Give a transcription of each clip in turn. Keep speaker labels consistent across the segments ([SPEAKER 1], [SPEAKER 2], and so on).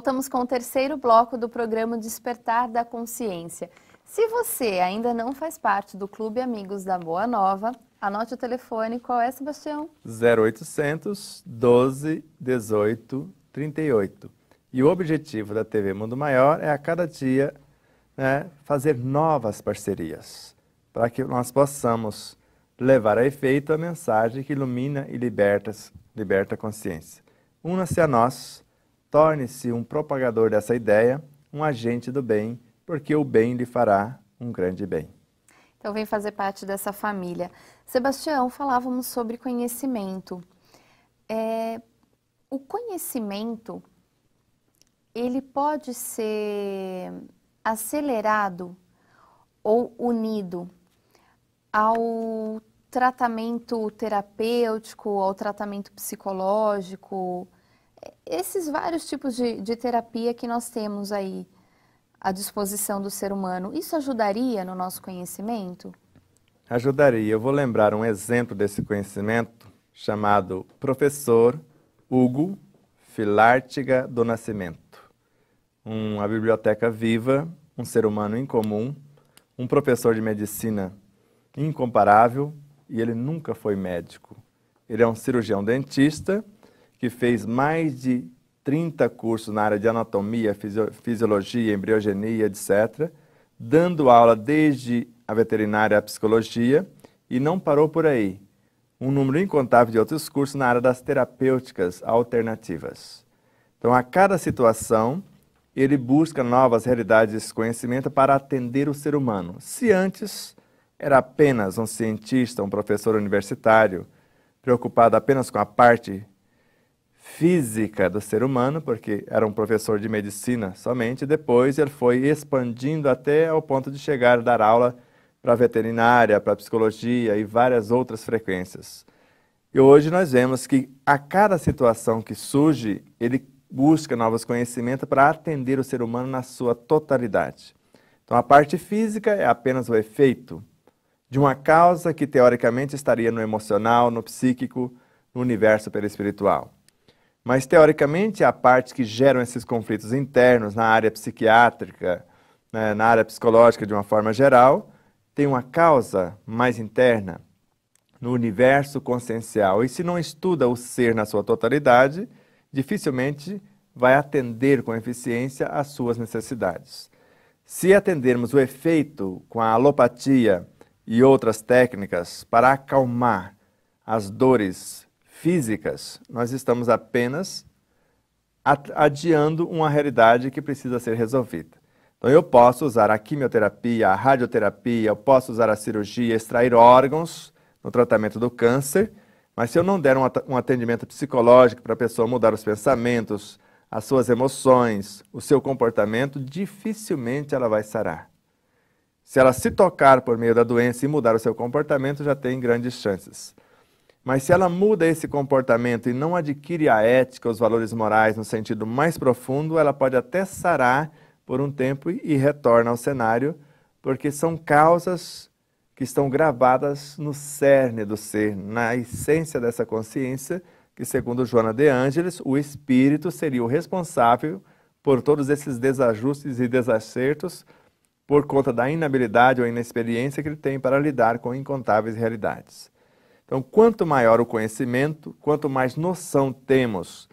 [SPEAKER 1] Voltamos com o terceiro bloco do programa Despertar da Consciência. Se você ainda não faz parte do Clube Amigos da Boa Nova, anote o telefone. Qual é, Sebastião?
[SPEAKER 2] 0800 12 18 38. E o objetivo da TV Mundo Maior é a cada dia fazer novas parcerias, para que nós possamos levar a efeito a mensagem que ilumina e liberta a consciência. Una-se a nós, torne-se um propagador dessa ideia, um agente do bem, porque o bem lhe fará um grande bem.
[SPEAKER 1] Então vem fazer parte dessa família. Sebastião, falávamos sobre conhecimento. O conhecimento, ele pode ser acelerado ou unido ao tratamento terapêutico, ao tratamento psicológico, esses vários tipos de terapia que nós temos aí à disposição do ser humano, isso ajudaria no nosso conhecimento?
[SPEAKER 2] Ajudaria. Eu vou lembrar um exemplo desse conhecimento chamado Professor Hugo Filártiga do Nascimento. Uma biblioteca viva, um ser humano incomum, um professor de medicina incomparável, e ele nunca foi médico. Ele é um cirurgião dentista que fez mais de 30 cursos na área de anatomia, fisiologia, embriogenia, etc., dando aula desde a veterinária à psicologia, e não parou por aí. Um número incontável de outros cursos na área das terapêuticas alternativas. Então, a cada situação, ele busca novas realidades desse conhecimento para atender o ser humano. Se antes era apenas um cientista, um professor universitário, preocupado apenas com a parte física do ser humano, porque era um professor de medicina somente, depois ele foi expandindo até ao ponto de chegar a dar aula para a veterinária, para a psicologia e várias outras frequências. E hoje nós vemos que a cada situação que surge, ele busca novos conhecimentos para atender o ser humano na sua totalidade. Então a parte física é apenas o efeito de uma causa que teoricamente estaria no emocional, no psíquico, no universo perispiritual. Mas, teoricamente, a parte que geram esses conflitos internos na área psiquiátrica, na área psicológica de uma forma geral, tem uma causa mais interna no universo consciencial. E se não estuda o ser na sua totalidade, dificilmente vai atender com eficiência às suas necessidades. Se atendermos o efeito com a alopatia e outras técnicas para acalmar as dores físicas, nós estamos apenas adiando uma realidade que precisa ser resolvida. Então eu posso usar a quimioterapia, a radioterapia, eu posso usar a cirurgia, extrair órgãos no tratamento do câncer, mas se eu não der um atendimento psicológico para a pessoa mudar os pensamentos, as suas emoções, o seu comportamento, dificilmente ela vai sarar. Se ela se tocar por meio da doença e mudar o seu comportamento, já tem grandes chances. Mas se ela muda esse comportamento e não adquire a ética, os valores morais no sentido mais profundo, ela pode até sarar por um tempo e retorna ao cenário, porque são causas que estão gravadas no cerne do ser, na essência dessa consciência, que segundo Joana de Ângeles, o espírito seria o responsável por todos esses desajustes e desacertos por conta da inabilidade ou inexperiência que ele tem para lidar com incontáveis realidades. Então, quanto maior o conhecimento, quanto mais noção temos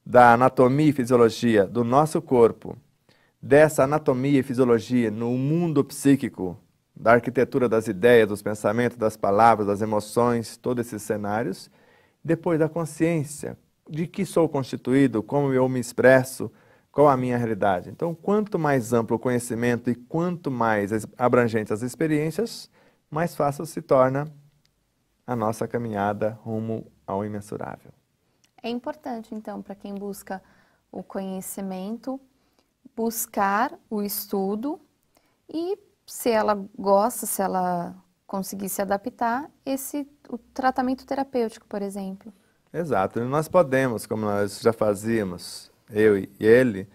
[SPEAKER 2] da anatomia e fisiologia do nosso corpo, dessa anatomia e fisiologia no mundo psíquico, da arquitetura das ideias, dos pensamentos, das palavras, das emoções, todos esses cenários, depois da consciência, de que sou constituído, como eu me expresso, qual a minha realidade. Então, quanto mais amplo o conhecimento e quanto mais abrangentes as experiências, mais fácil se torna a nossa caminhada rumo ao imensurável.
[SPEAKER 1] É importante, então, para quem busca o conhecimento, buscar o estudo e, se ela gosta, se ela conseguir se adaptar, o tratamento terapêutico, por exemplo.
[SPEAKER 2] Exato. E nós podemos, como nós já fazíamos, eu e ele,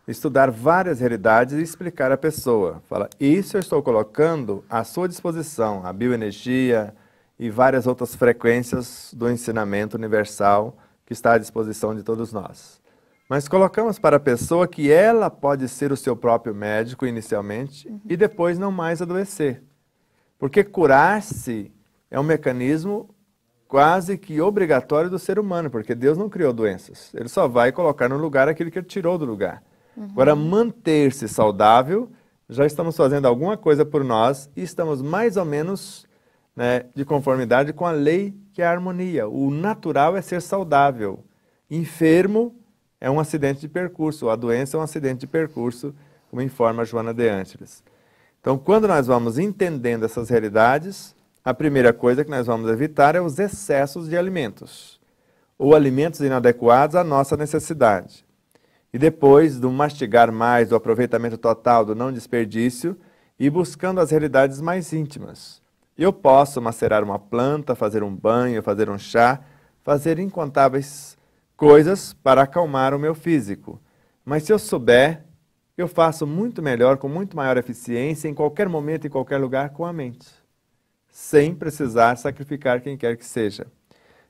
[SPEAKER 2] estudar várias realidades e explicar à pessoa. Fala, isso eu estou colocando à sua disposição, a bioenergia e várias outras frequências do ensinamento universal que está à disposição de todos nós. Mas colocamos para a pessoa que ela pode ser o seu próprio médico inicialmente e depois não mais adoecer. Porque curar-se é um mecanismo quase que obrigatório do ser humano, porque Deus não criou doenças. Ele só vai colocar no lugar aquilo que ele tirou do lugar. Agora, manter-se saudável, já estamos fazendo alguma coisa por nós e estamos mais ou menos, né, de conformidade com a lei que é a harmonia. O natural é ser saudável. Enfermo é um acidente de percurso, a doença é um acidente de percurso, como informa Joana de Ângeles. Então, quando nós vamos entendendo essas realidades, a primeira coisa que nós vamos evitar é os excessos de alimentos, ou alimentos inadequados à nossa necessidade. E depois do mastigar mais, do aproveitamento total, do não desperdício, e buscando as realidades mais íntimas. Eu posso macerar uma planta, fazer um banho, fazer um chá, fazer incontáveis coisas para acalmar o meu físico. Mas se eu souber, eu faço muito melhor, com muito maior eficiência, em qualquer momento, em qualquer lugar, com a mente. Sem precisar sacrificar quem quer que seja.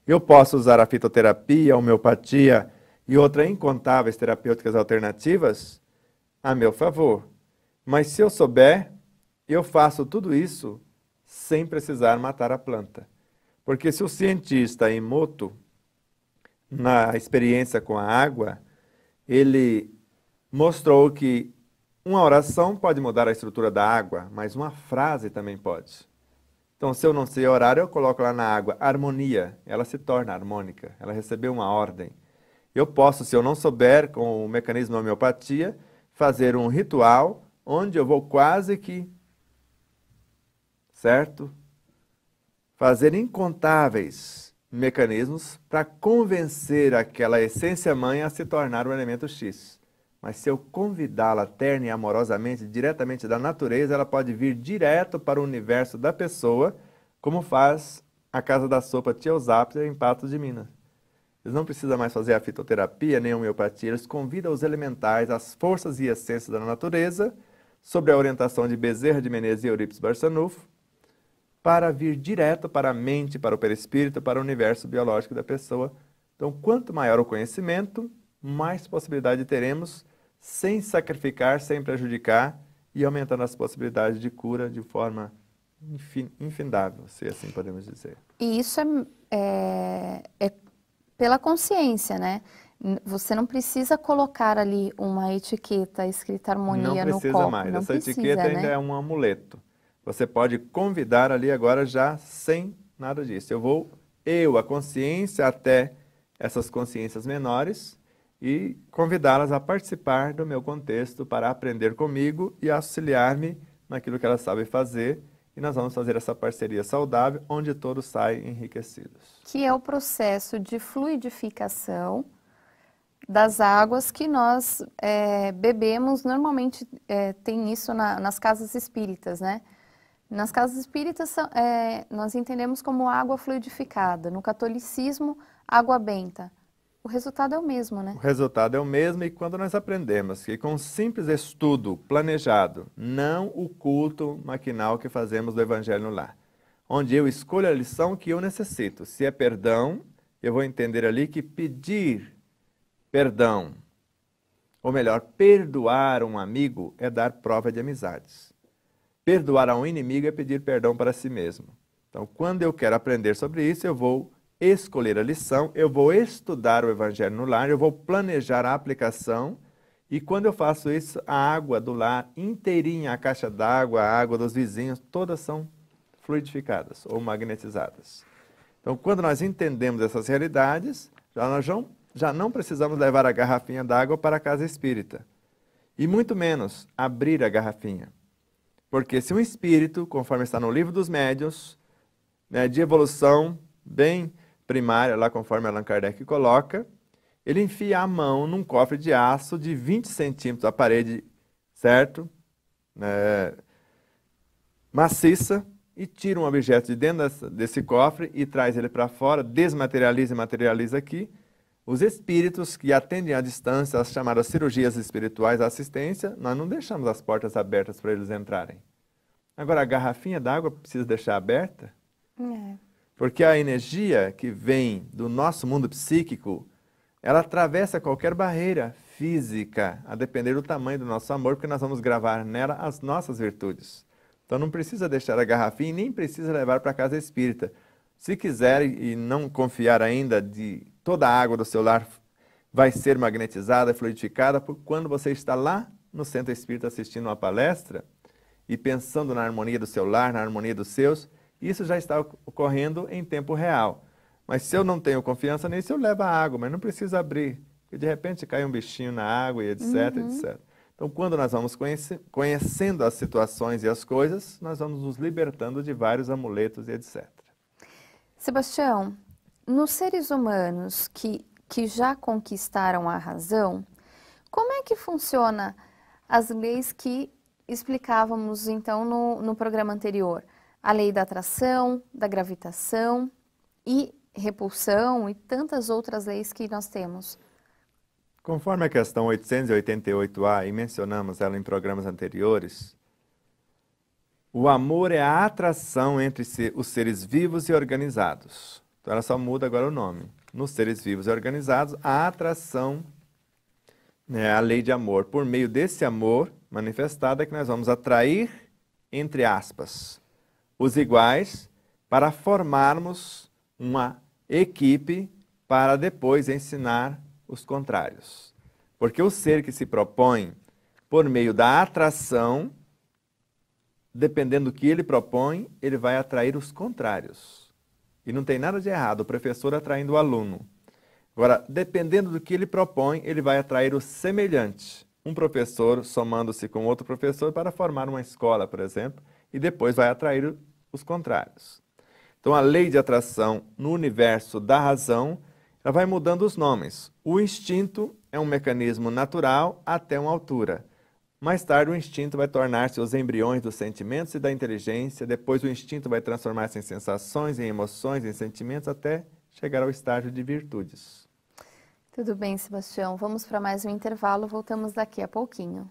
[SPEAKER 2] Eu posso usar a fitoterapia, a homeopatia e outras incontáveis terapêuticas alternativas a meu favor. Mas se eu souber, eu faço tudo isso sem precisar matar a planta. Porque se o cientista Emoto, na experiência com a água, ele mostrou que uma oração pode mudar a estrutura da água, mas uma frase também pode. Então, se eu não sei orar, eu coloco lá na água harmonia, ela se torna harmônica, ela recebeu uma ordem. Eu posso, se eu não souber, com o mecanismo da homeopatia, fazer um ritual onde eu vou quase que, certo? Fazer incontáveis mecanismos para convencer aquela essência mãe a se tornar o elemento X. Mas se eu convidá-la terna e amorosamente, diretamente da natureza, ela pode vir direto para o universo da pessoa, como faz a Casa da Sopa Tia Eusápia em Patos de Minas. Eles não precisam mais fazer a fitoterapia, nem a homeopatia, eles convidam os elementais, as forças e essências da natureza, sob a orientação de Bezerra de Menezes e Eurípides Barçanufo, para vir direto para a mente, para o perispírito, para o universo biológico da pessoa. Então, quanto maior o conhecimento, mais possibilidade teremos, sem sacrificar, sem prejudicar, e aumentando as possibilidades de cura de forma infindável, se assim podemos dizer.
[SPEAKER 1] E isso é pela consciência, né? Você não precisa colocar ali uma etiqueta escrita harmonia no copo.
[SPEAKER 2] Não precisa mais. Essa etiqueta ainda é um amuleto. Você pode convidar ali agora já sem nada disso. A consciência até essas consciências menores e convidá-las a participar do meu contexto para aprender comigo e auxiliar-me naquilo que elas sabem fazer. E nós vamos fazer essa parceria saudável, onde todos saem enriquecidos.
[SPEAKER 1] Que é o processo de fluidificação das águas que nós bebemos. Normalmente tem isso nas casas espíritas, né? Nas casas espíritas nós entendemos como água fluidificada. No catolicismo, água benta. O resultado é o mesmo, né?
[SPEAKER 2] O resultado é o mesmo e quando nós aprendemos que com um simples estudo planejado, não o culto maquinal que fazemos do Evangelho no lar, onde eu escolho a lição que eu necessito. Se é perdão, eu vou entender ali que pedir perdão, ou melhor, perdoar um amigo é dar prova de amizades. Perdoar a um inimigo é pedir perdão para si mesmo. Então, quando eu quero aprender sobre isso, eu vou escolher a lição, eu vou estudar o Evangelho no lar, eu vou planejar a aplicação e quando eu faço isso, a água do lar inteirinha, a caixa d'água, a água dos vizinhos, todas são fluidificadas ou magnetizadas. Então, quando nós entendemos essas realidades, já não precisamos levar a garrafinha d'água para a casa espírita e muito menos abrir a garrafinha. Porque se um espírito, conforme está no livro dos médiuns, né, de evolução bem primária, lá conforme Allan Kardec coloca, ele enfia a mão num cofre de aço de 20 centímetros, a parede, certo? Maciça, e tira um objeto de dentro desse cofre e traz ele para fora, desmaterializa e materializa aqui. Os espíritos que atendem à distância, as chamadas cirurgias espirituais, a assistência, nós não deixamos as portas abertas para eles entrarem. Agora, a garrafinha d'água precisa deixar aberta? Porque a energia que vem do nosso mundo psíquico, ela atravessa qualquer barreira física, a depender do tamanho do nosso amor, porque nós vamos gravar nela as nossas virtudes. Então não precisa deixar a garrafinha e nem precisa levar para a casa espírita. Se quiser e não confiar ainda de toda a água do seu lar vai ser magnetizada, fluidificada, por quando você está lá no centro espírita assistindo uma palestra e pensando na harmonia do seu lar, na harmonia dos seus, isso já está ocorrendo em tempo real. Mas se eu não tenho confiança nisso, eu levo a água, mas não precisa abrir, porque de repente cai um bichinho na água e etc, etc. Então, quando nós vamos conhecendo as situações e as coisas, nós vamos nos libertando de vários amuletos e etc.
[SPEAKER 1] Sebastião, nos seres humanos que já conquistaram a razão, como é que funciona as leis que explicávamos então no programa anterior? A lei da atração, da gravitação e repulsão e tantas outras leis que nós temos.
[SPEAKER 2] Conforme a questão 888A, e mencionamos ela em programas anteriores, o amor é a atração entre os seres vivos e organizados. Então ela só muda agora o nome. Nos seres vivos e organizados, a atração é a lei de amor. Por meio desse amor manifestado é que nós vamos atrair, entre aspas, os iguais para formarmos uma equipe para depois ensinar os contrários. Porque o ser que se propõe por meio da atração, dependendo do que ele propõe, ele vai atrair os contrários. E não tem nada de errado o professor atraindo o aluno. Agora, dependendo do que ele propõe, ele vai atrair o semelhante. Um professor somando-se com outro professor para formar uma escola, por exemplo, e depois vai atrair os contrários. Então, a lei de atração no universo da razão, ela vai mudando os nomes. O instinto é um mecanismo natural até uma altura. Mais tarde, o instinto vai tornar-se os embriões dos sentimentos e da inteligência. Depois, o instinto vai transformar-se em sensações, em emoções, em sentimentos, até chegar ao estágio de virtudes.
[SPEAKER 1] Tudo bem, Sebastião. Vamos para mais um intervalo. Voltamos daqui a pouquinho.